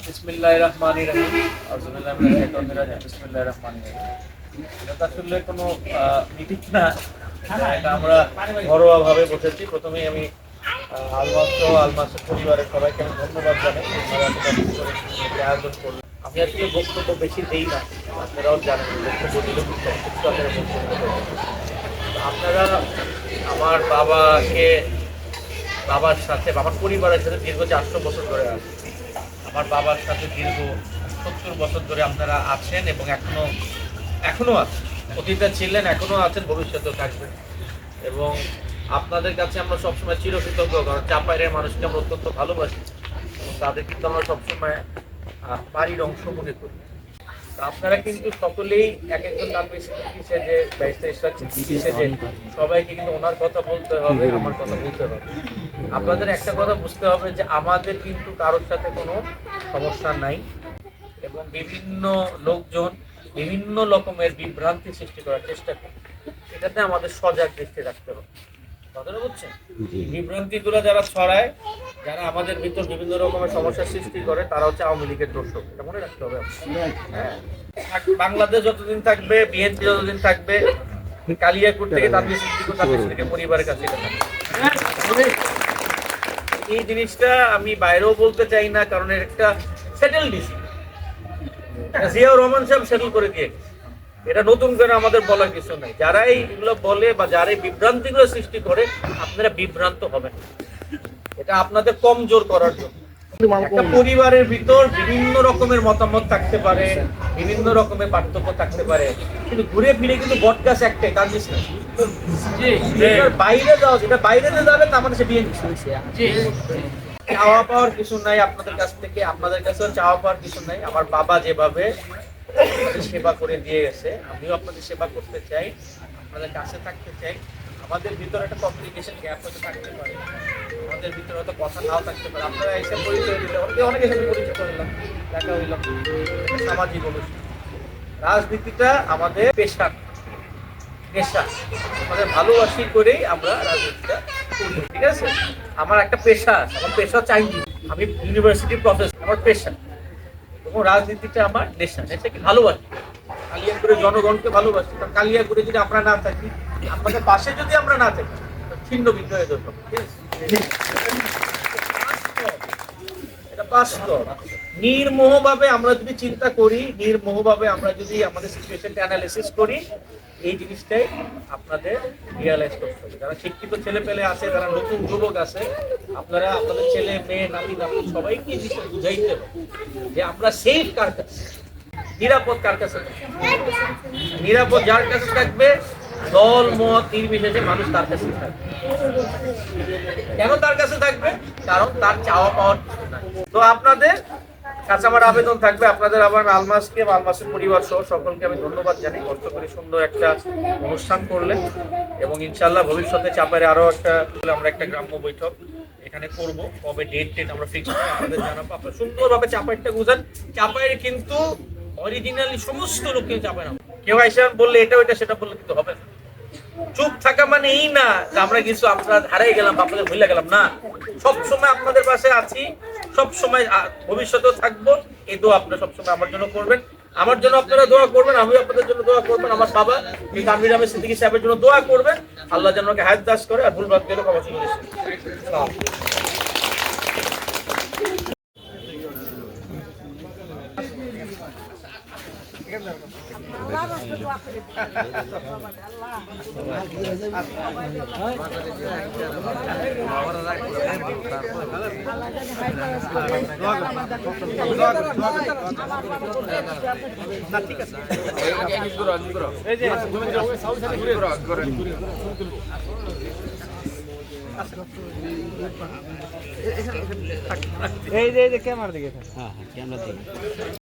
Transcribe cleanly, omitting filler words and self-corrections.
বিসমিল্লাহিররহমানিররহিম। আউযুবিল্লাহি মিনাশ শাইতানির রাজিম। বিসমিল্লাহিররহমানিররহিম। এটা আসলে কোনো মিটিং না, এটা আমরা ঘরোয়াভাবে বসেছি। প্রথমেই আমি আলমাসের পরিবারের সবাইকে আমি ধন্যবাদ জানাই, আয়োজন করলাম। আমি আজকে বক্তব্য বেশি দেই না, আপনারাও জানেন বক্তব্য দিলে খুব সংক্ষিপ্ত আকারে বক্তব্য দেবো। আপনারা আমার বাবার সাথে, আমার পরিবারের সাথে দীর্ঘ 400 বছর ধরে আছে। আমার বাবার সাথে দীর্ঘ 70 বছর ধরে আপনারা আছেন এবং এখনো আছেন। অতীতে ছিলেন, এখনো আছেন, ভবিষ্যতেও থাকবেন। এবং আপনাদের কাছে আমরা সবসময় চিরকৃতজ্ঞ, কারণ চাপাইয়ের মানুষকে আমরা অত্যন্ত ভালোবাসি এবং তাদের কিন্তু আমরা সবসময় বাড়ির অংশ মনে করি। আপনারা কিন্তু সকলেই এক একজন নামে যে সবাইকে কিন্তু ওনার কথা বলতে হবে, আমার কথা বলতে হবে। আপনাদের একটা কথা বুঝতে হবে যে আমাদের কিন্তু কারোর সাথে কোনো সমস্যা নাই এবং বিভিন্ন লোকজন বিভিন্ন রকমের বিভ্রান্তি সৃষ্টি করার চেষ্টা করে, এটাতে আমাদের সজাগ দৃষ্টি রাখতে হবে। কথাটা বুঝছেন? বিভ্রান্তিগুলো যারা ছড়ায়, যারা আমাদের ভিতর বিভিন্ন রকমের সমস্যার সৃষ্টি করে, তারা হচ্ছে আওয়ামী লীগের দর্শক। এটা মনে রাখতে হবে। হ্যাঁ, বাংলাদেশ যতদিন থাকবে, বিএনপি যতদিন থাকবে, কালিয়াকুট থেকে তানভীর সিদ্দিকী পরিবারের কাছে এটা থাকবে। এই জিনিসটা আমি বাইরেও বলতে চাই না, কারণ এর একটা সেটেল ডিসি জিয়াউর রহমান সাহেব সেটেল করে দিয়ে, এটা নতুন করে আমাদের বলার কিছু নাই। যারা এইগুলো বলে বা যারা এই বিভ্রান্তিগুলো সৃষ্টি করে, আপনারা বিভ্রান্ত হবেন। এটা আপনাদের কমজোর করার জন্য। একটা পরিবারের ভিতর বিভিন্ন রকমের মতামত থাকতে পারে, বিভিন্ন রকমের পার্থক্য থাকতে পারে, কিন্তু ঘুরে ফিরে কিন্তু বটগাছ একটাই, তার বাইরে যাও, যেটা বাইরে যাবে তার মানে সে বিএনপি। চাওয়া পাওয়ার কিছু নাই আপনাদের কাছ থেকে, আপনাদের কাছেও চাওয়া পাওয়ার কিছু নাই। আমার বাবা যেভাবে সেবা করে দিয়ে গেছে, আমিও আপনাদের সেবা করতে চাই, আপনাদের কাছে থাকতে চাই। আমাদের ভিতরে একটা কমিউনিকেশন গ্যাপ হয়তো থাকতে পারে, আমাদের ভিতরে হয়তো কথা নাও থাকতে পারে। আপনারা এসে পরিচয় দিলে অনেকের সাথে পরিচয় করলাম, দেখা হইলাম, সামাজিক অনুষ্ঠান। রাজনীতিটা আমাদের পেশা, আমাদের ভালোবাসি করেই আমরা রাজনীতিটা করি, ঠিক আছে? আমার একটা পেশা আছে, আমার পেশা চাইনি, আমি ইউনিভার্সিটি প্রফেসর, আমার পেশা। এবং রাজনীতিটা আমার নেশা কি ভালোবাসি, কালিয়াকুড়ে জনগণকে ভালোবাসি। কারণ কালিয়াকুড়ে যদি আমরা না থাকি, আপনাদের পাশে যদি আমরা না থাকি, ছিন্ন ভিন্ন হয়ে যাবে। এটা বাস্তব। নির্মোহভাবে আমরা যদি চিন্তা করি, নির্মোহভাবে আমরা যদি আমাদের সিচুয়েশনটা অ্যানালাইসিস করি, এই জিনিসটাই আপনাদের রিয়ালাইজ করতে হবে। যারা শিক্ষিত ছেলে পেলে আছে, যারা নতুন যুবক আছে, আপনারা আপনাদের ছেলে মেয়ে নাতি নাতি সবাইকে এই জিনিসটা বুঝাইতে হবে যে আমরা সেফ কার কাছে, নিরাপদ কার কাছে। নিরাপদ যার কাছে থাকবে, দল মত নির্বিশেষে মানুষ তার কাছে থাকবে। কেন তার কাছে থাকবে? কারণ তার চাওয়া পাওয়ার কিছু নাই। তো আপনাদের কাছে আমার আবেদন থাকবে, আপনাদের আবার আলমাসকে বা আলমাসের পরিবার সহ সকলকে আমি ধন্যবাদ জানাই। কষ্ট করে সুন্দর একটা অনুষ্ঠান করলেন এবং ইনশাল্লাহ ভবিষ্যতে চাপাইরে আরো আমরা একটা গ্রাম্য বৈঠক এখানে করব। কবে ডেট আমরা ফিক্স করে আপনাদের জানাবো। আপনারা সুন্দরভাবে চাপাইরটা বুঝান। চাপাইরে কিন্তু অরিজিনালি সমস্ত লোক কিন্তু চাপাই না, কেউ আইসা বললে এটা ওইটা সেটা বললে কিন্তু হবে না। চুপ থাকা মানে এই না যে আমরা কিছু আমরা হারাই গেলাম, আপনাদের ভুলে গেলাম না। সব সময় আপনাদের পাশে আছি, সব সময় ভবিষ্যতেও থাকবো। এই দোয়া আপনারা সবসময় আমার জন্য করবেন, আমার জন্য আপনারা দোয়া করবেন, আমিও আপনাদের জন্য দোয়া করবেন। আমার বাবা এই তানভীর আহমেদ সিদ্দিকী সাহেবের জন্য দোয়া করবেন, আল্লাহ যেন ওকে হায়াত দাস করে, আর ভুলভাল গেলে ক্ষমা করে দিয়েছেন। ঠিক আছে, এই যে ক্যামেরা দিকে, হ্যাঁ ক্যামেরা দিকে।